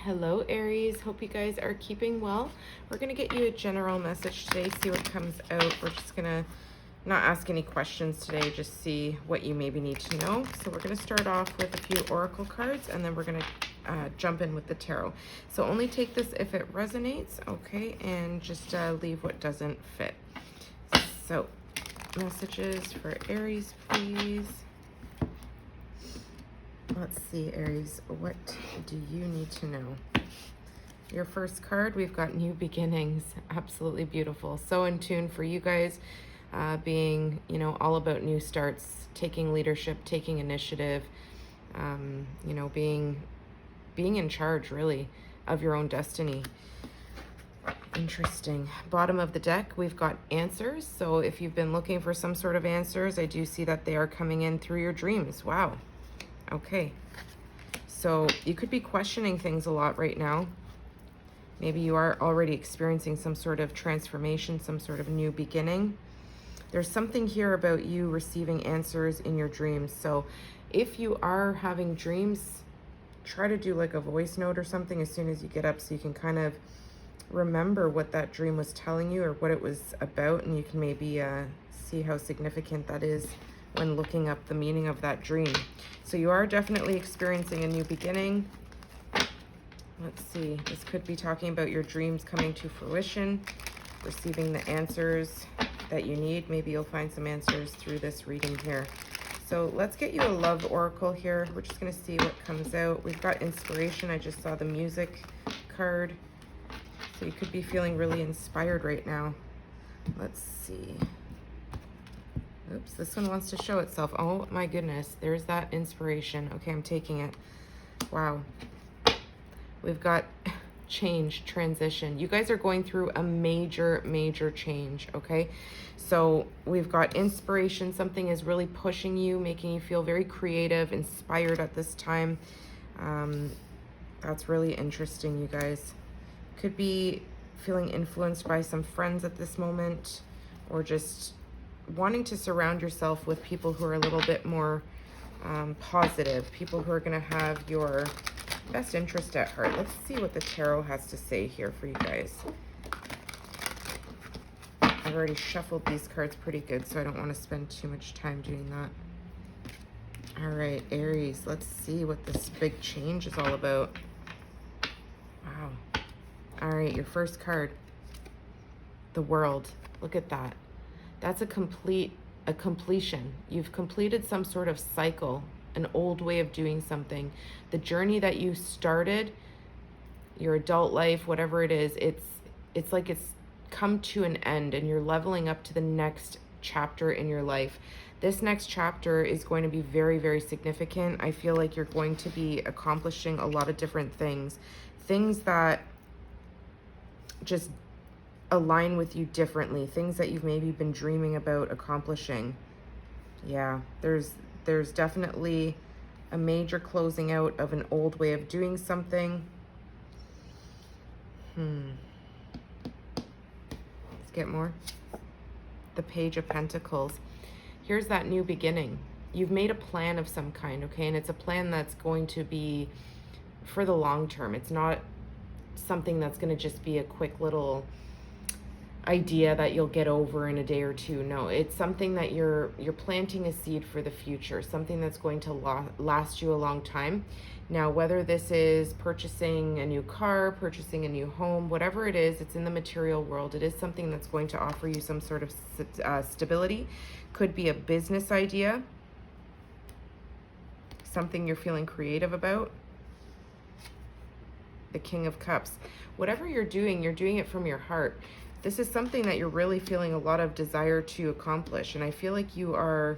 Hello Aries, hope you guys are keeping well. We're going to get you a general message today, see what comes out. We're just going to not ask any questions today, just see what you maybe need to know. So we're going to start off with a few oracle cards, and then we're going to jump in with the tarot. So only take this if it resonates, okay, and just leave what doesn't fit. So messages for Aries, please. Let's see, Aries, what do you need to know? Your first card, we've got new beginnings. Absolutely beautiful. So in tune for you guys, being, all about new starts, taking leadership, taking initiative, being in charge, really, of your own destiny. Interesting. Bottom of the deck, we've got answers. So if you've been looking for some sort of answers, I do see that they are coming in through your dreams. Wow. Okay, so you could be questioning things a lot right now. Maybe you are already experiencing some sort of transformation, some sort of new beginning. There's something here about you receiving answers in your dreams. So if you are having dreams, try to do like a voice note or something as soon as you get up, so you can kind of remember what that dream was telling you or what it was about, and you can maybe see how significant that is when looking up the meaning of that dream. So you are definitely experiencing a new beginning. Let's see, this could be talking about your dreams coming to fruition, receiving the answers that you need. Maybe you'll find some answers through this reading here. So let's get you a love oracle here. We're just going to see what comes out. We've got inspiration. I just saw the music card. So you could be feeling really inspired right now. Let's see. Oops, this one wants to show itself. Oh my goodness, there's that inspiration. Okay, I'm taking it. Wow. We've got change, transition. You guys are going through a major change, okay? So we've got inspiration. Something is really pushing you, making you feel very creative, inspired at this time. That's really interesting, you guys. Could be feeling influenced by some friends at this moment, or just wanting to surround yourself with people who are a little bit more positive, people who are going to have your best interest at heart. Let's see what the tarot has to say here for you guys. I've already shuffled these cards pretty good, so I don't want to spend too much time doing that. All right, Aries, let's see what this big change is all about. Wow. All right, your first card, the World. Look at that. That's a completion. You've completed some sort of cycle, an old way of doing something. The journey that you started, your adult life, whatever it is, it's like it's come to an end, and you're leveling up to the next chapter in your life. This next chapter is going to be very significant. I feel like you're going to be accomplishing a lot of different things that just align with you differently, things that you've maybe been dreaming about accomplishing. Yeah, there's definitely a major closing out of an old way of doing something. Let's get more. The Page of Pentacles. Here's that new beginning. You've made a plan of some kind, okay? And it's a plan that's going to be for the long term. It's not something that's going to just be a quick little idea that you'll get over in a day or two. No, it's something that you're planting a seed for the future, something that's going to last you a long time. Now, whether this is purchasing a new car, purchasing a new home, whatever it is, it's in the material world. It is something that's going to offer you some sort of stability. Could be a business idea, something you're feeling creative about. The King of Cups. Whatever you're doing it from your heart. This is something that you're really feeling a lot of desire to accomplish. And I feel like you are,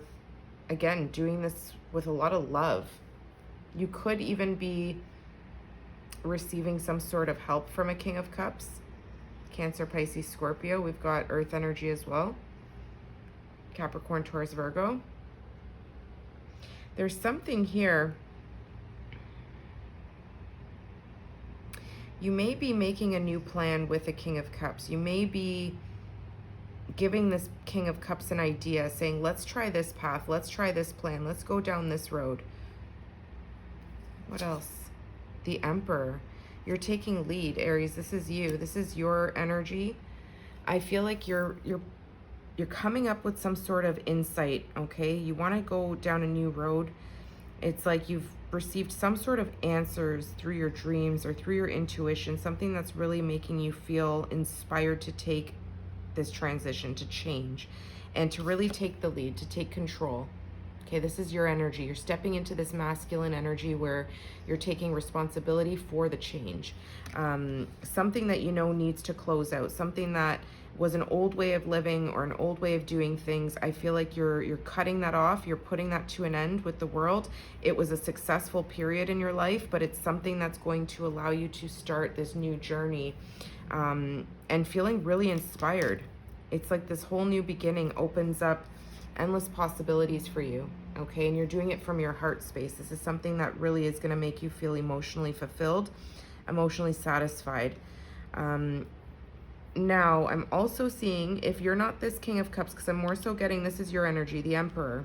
again, doing this with a lot of love. You could even be receiving some sort of help from a King of Cups. Cancer, Pisces, Scorpio. We've got Earth energy as well. Capricorn, Taurus, Virgo. There's something here. You may be making a new plan with the King of Cups. You may be giving this King of Cups an idea, saying, let's try this path, let's try this plan, let's go down this road. What else? The Emperor. You're taking lead, Aries. This is you. This is your energy. I feel like you're coming up with some sort of insight, okay? You want to go down a new road. It's like you've received some sort of answers through your dreams or through your intuition, something that's really making you feel inspired to take this transition, to change, and to really take the lead, to take control. Okay, this is your energy. You're stepping into this masculine energy where you're taking responsibility for the change. Something that you know needs to close out, something that was an old way of living or an old way of doing things. I feel like you're cutting that off. You're putting that to an end with the world. It was a successful period in your life, but it's something that's going to allow you to start this new journey, and feeling really inspired. It's like this whole new beginning opens up endless possibilities for you, okay? And you're doing it from your heart space. This is something that really is going to make you feel emotionally fulfilled, emotionally satisfied. Now, I'm also seeing, if you're not this King of Cups, because I'm more so getting this is your energy, the Emperor.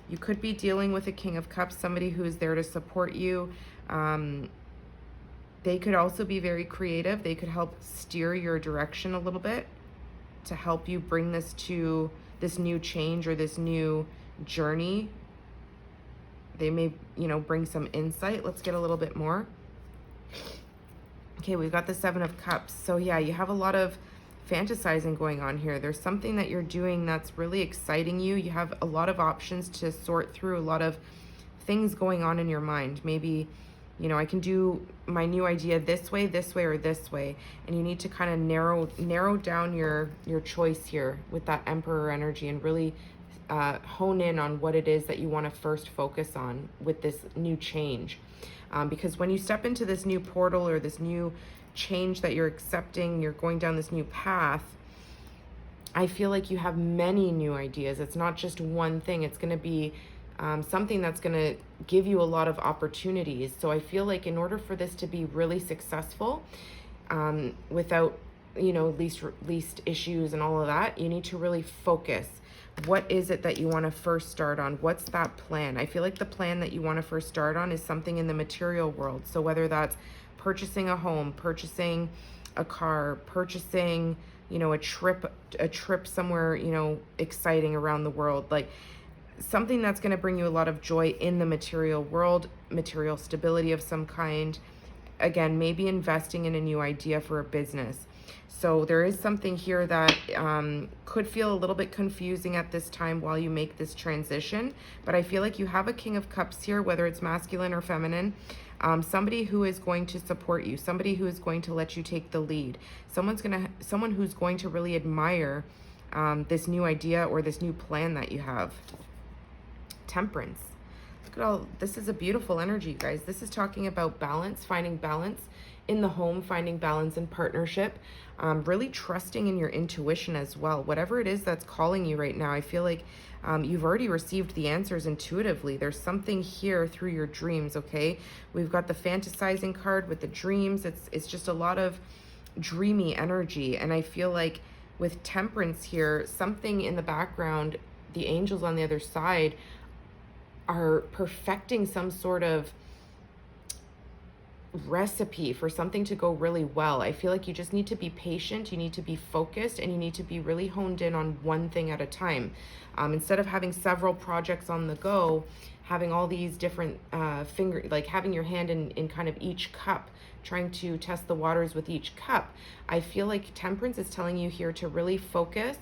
You could be dealing with a King of Cups, somebody who is there to support you. They could also be very creative. They could help steer your direction a little bit to help you bring this to this new change or this new journey. They may, bring some insight. Let's get a little bit more. Okay, we've got the Seven of Cups. So yeah, you have a lot of fantasizing going on here. There's something that you're doing that's really exciting you. You have a lot of options to sort through, a lot of things going on in your mind. Maybe, I can do my new idea this way, or this way. And you need to kind of narrow down your choice here with that Emperor energy and really hone in on what it is that you want to first focus on with this new change. Because when you step into this new portal or this new change that you're accepting, you're going down this new path, I feel like you have many new ideas. It's not just one thing. It's going to be something that's going to give you a lot of opportunities. So I feel like in order for this to be really successful, without, least issues and all of that, you need to really focus. What is it that you want to first start on? What's that plan? I feel like the plan that you want to first start on is something in the material world. So whether that's purchasing a home, purchasing a car, purchasing, a trip somewhere, exciting around the world, like something that's going to bring you a lot of joy in the material world, material stability of some kind. Again, maybe investing in a new idea for a business. So there is something here that could feel a little bit confusing at this time while you make this transition. But I feel like you have a King of Cups here, whether it's masculine or feminine. Somebody who is going to support you, somebody who is going to let you take the lead, someone who's going to really admire this new idea or this new plan that you have. Temperance. Look at all, this is a beautiful energy, guys. This is talking about balance, finding balance in the home, finding balance in partnership, really trusting in your intuition as well. Whatever it is that's calling you right now, I feel like you've already received the answers intuitively. There's something here through your dreams, okay? We've got the fantasizing card with the dreams. It's just a lot of dreamy energy. And I feel like with Temperance here, something in the background, the angels on the other side are perfecting some sort of recipe for something to go really well. I feel like you just need to be patient, you need to be focused, and you need to be really honed in on one thing at a time. Instead of having several projects on the go, having all these different having your hand in kind of each cup, trying to test the waters with each cup. I feel like Temperance is telling you here to really focus.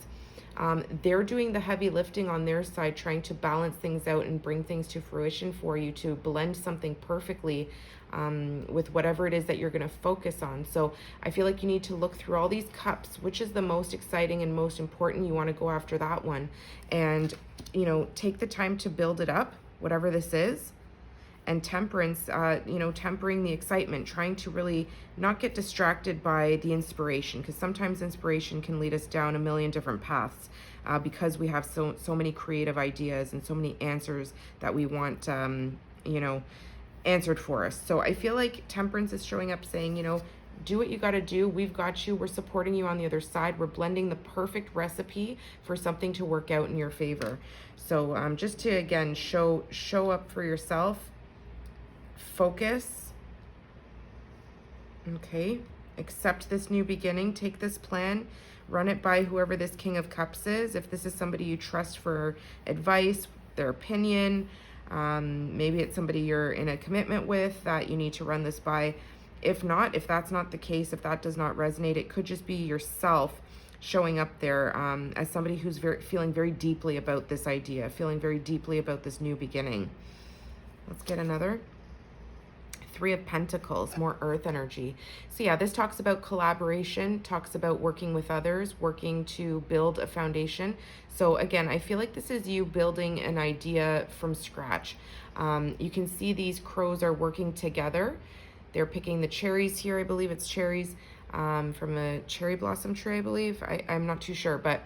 They're doing the heavy lifting on their side, trying to balance things out and bring things to fruition for you, to blend something perfectly with whatever it is that you're going to focus on. So I feel like you need to look through all these cups, which is the most exciting and most important. You want to go after that one and, take the time to build it up, whatever this is. And Temperance, tempering the excitement, trying to really not get distracted by the inspiration, because sometimes inspiration can lead us down a million different paths because we have so many creative ideas and so many answers that we want, answered for us. So I feel like Temperance is showing up saying, do what you got to do. We've got you. We're supporting you on the other side. We're blending the perfect recipe for something to work out in your favor. So just to, again, show up for yourself. Focus, Okay. Accept this new beginning. Take this plan. Run it by whoever this King of Cups is. If this is somebody you trust for advice, their opinion, maybe it's somebody you're in a commitment with that you need to run this by. If not, if that's not the case, if that does not resonate, it could just be yourself showing up there as somebody who's feeling very deeply about this idea, feeling very deeply about this new beginning. Let's get another. Three of Pentacles, more earth energy. So yeah, this talks about collaboration, talks about working with others, working to build a foundation. So again, I feel like this is you building an idea from scratch. You can see these crows are working together. They're picking the cherries here. I believe it's cherries from a cherry blossom tree, I believe. I'm not too sure, but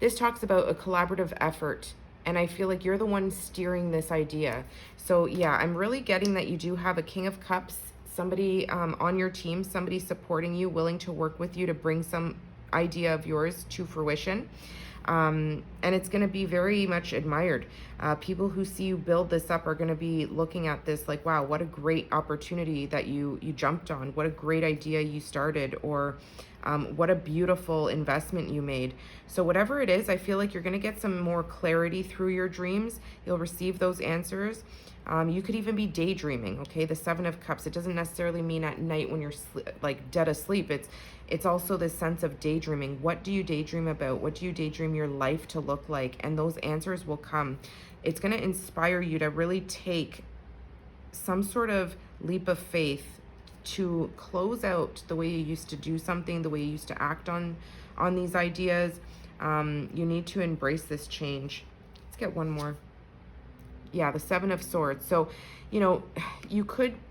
this talks about a collaborative effort. And I feel like you're the one steering this idea. So yeah, I'm really getting that you do have a King of Cups, somebody on your team, somebody supporting you, willing to work with you to bring some idea of yours to fruition. And it's going to be very much admired. People who see you build this up are going to be looking at this like, wow, what a great opportunity that you jumped on. What a great idea you started, or what a beautiful investment you made. So whatever it is, I feel like you're going to get some more clarity through your dreams. You'll receive those answers. You could even be daydreaming, okay? The Seven of Cups, it doesn't necessarily mean at night when you're like dead asleep. It's also this sense of daydreaming. What do you daydream about? What do you daydream your life to look like? And those answers will come. It's going to inspire you to really take some sort of leap of faith to close out the way you used to do something, the way you used to act on these ideas. You need to embrace this change. Let's get one more. Yeah, the Seven of Swords. So, you know,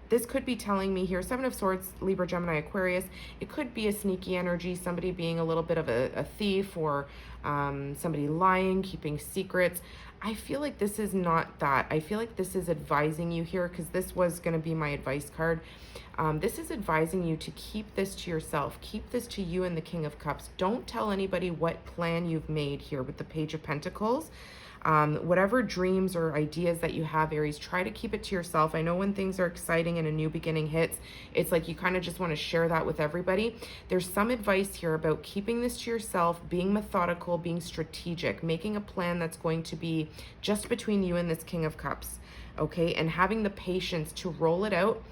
this could be telling me here, Seven of Swords, Libra, Gemini, Aquarius. It could be a sneaky energy, somebody being a little bit of a thief, or somebody lying, keeping secrets. I feel like this is not that. I feel like this is advising you here, because this was going to be my advice card. This is advising you to keep this to yourself. Keep this to you and the King of Cups. Don't tell anybody what plan you've made here with the Page of Pentacles. Whatever dreams or ideas that you have, Aries, try to keep it to yourself. I know when things are exciting and a new beginning hits, it's like you kind of just want to share that with everybody. There's some advice here about keeping this to yourself, being methodical, being strategic, making a plan that's going to be just between you and this King of Cups, okay? And having the patience to roll it out,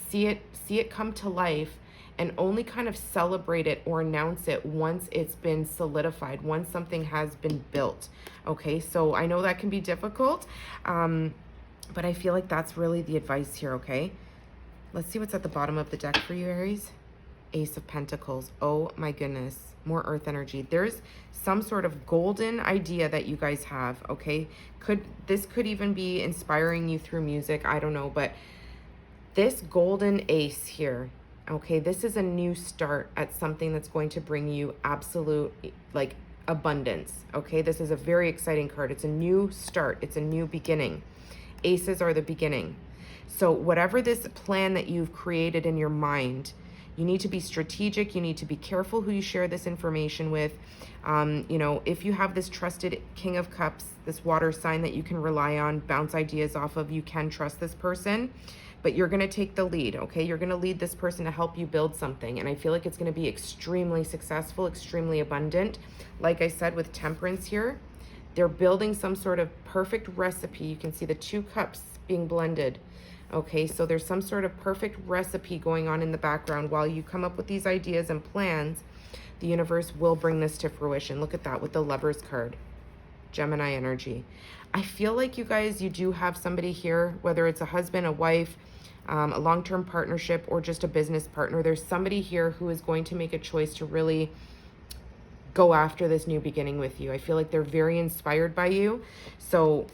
see it come to life, and only kind of celebrate it or announce it once it's been solidified, once something has been built. Okay, so I know that can be difficult, but I feel like that's really the advice here, okay? Let's see what's at the bottom of the deck for you, Aries. Ace of Pentacles. Oh my goodness, more earth energy. There's some sort of golden idea that you guys have, okay? This could even be inspiring you through music, I don't know, but this golden ace here, okay, this is a new start at something that's going to bring you absolute, like, abundance, okay? This is a very exciting card. It's a new start. It's a new beginning. Aces are the beginning. So whatever this plan that you've created in your mind, you need to be strategic. You need to be careful who you share this information with. You know, if you have this trusted King of Cups, this water sign that you can rely on, bounce ideas off of, you can trust this person. But you're going to take the lead, okay? You're going to lead this person to help you build something. And I feel like it's going to be extremely successful, extremely abundant. Like I said, with Temperance here, they're building some sort of perfect recipe. You can see the two cups being blended. Okay, so there's some sort of perfect recipe going on in the background. While you come up with these ideas and plans, the universe will bring this to fruition. Look at that with the Lovers card. Gemini energy. I feel like you guys, you do have somebody here, whether it's a husband, a wife, a long-term partnership, or just a business partner. There's somebody here who is going to make a choice to really go after this new beginning with you. I feel like they're very inspired by you. So,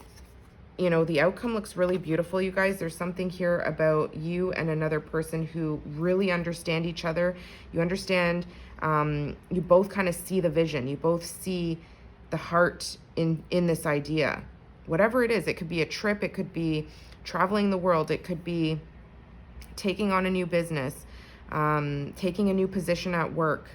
you know, the outcome looks really beautiful, you guys. There's something here about you and another person who really understand each other. You understand, you both kind of see the vision. You both see the heart in this idea. Whatever it is, it could be a trip, it could be traveling the world, it could be taking on a new business, taking a new position at work.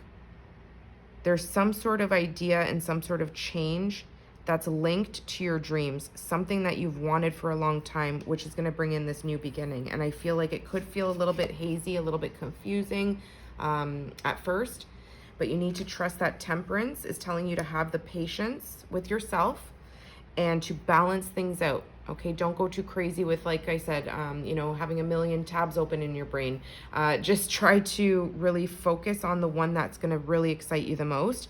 There's some sort of idea and some sort of change that's linked to your dreams, something that you've wanted for a long time, which is going to bring in this new beginning. And I feel like it could feel a little bit hazy, a little bit confusing at first, but you need to trust that Temperance is telling you to have the patience with yourself and to balance things out. Okay, don't go too crazy with, like I said, you know, having a million tabs open in your brain. Just try to really focus on the one that's going to really excite you the most.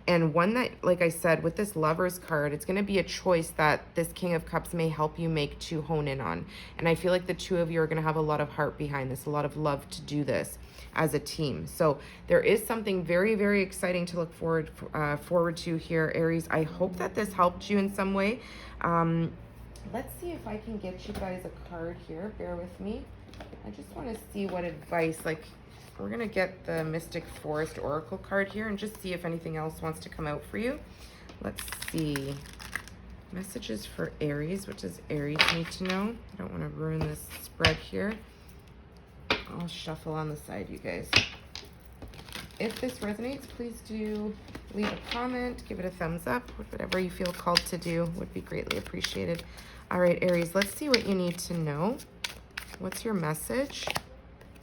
And one that, like I said, with this Lovers card, it's going to be a choice that this King of Cups may help you make to hone in on. And I feel like the two of you are going to have a lot of heart behind this, a lot of love to do this as a team. So there is something very, very exciting to look forward to here, Aries. I hope that this helped you in some way. Let's see if I can get you guys a card here. Bear with me. I just want to see what advice, like, we're going to get the Mystic Forest Oracle card here and just see if anything else wants to come out for you. Let's see. Messages for Aries. What does Aries need to know? I don't want to ruin this spread here. I'll shuffle on the side, you guys. If this resonates, please do leave a comment, give it a thumbs up. Whatever you feel called to do would be greatly appreciated. All right, Aries, let's see what you need to know. What's your message?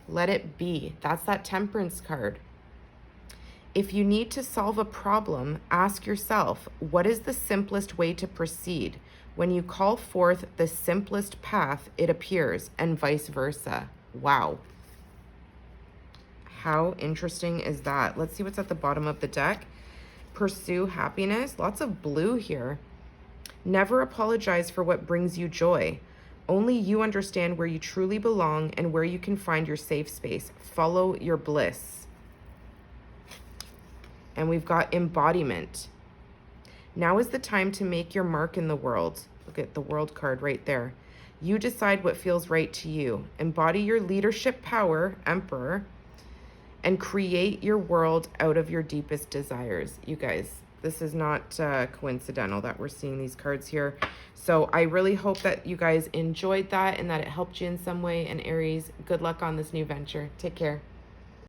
Let it be. That's that Temperance card. If you need to solve a problem, ask yourself, what is the simplest way to proceed? When you call forth the simplest path, it appears, and vice versa. Wow. How interesting is that? Let's see what's at the bottom of the deck. Pursue happiness. Lots of blue here. Never apologize for what brings you joy. Only you understand where you truly belong and where you can find your safe space. Follow your bliss. And we've got embodiment. Now is the time to make your mark in the world. Look at the World card right there. You decide what feels right to you. Embody your leadership power, Emperor, and create your world out of your deepest desires. You guys, this is not coincidental that we're seeing these cards here. So I really hope that you guys enjoyed that and that it helped you in some way. And Aries, good luck on this new venture. Take care.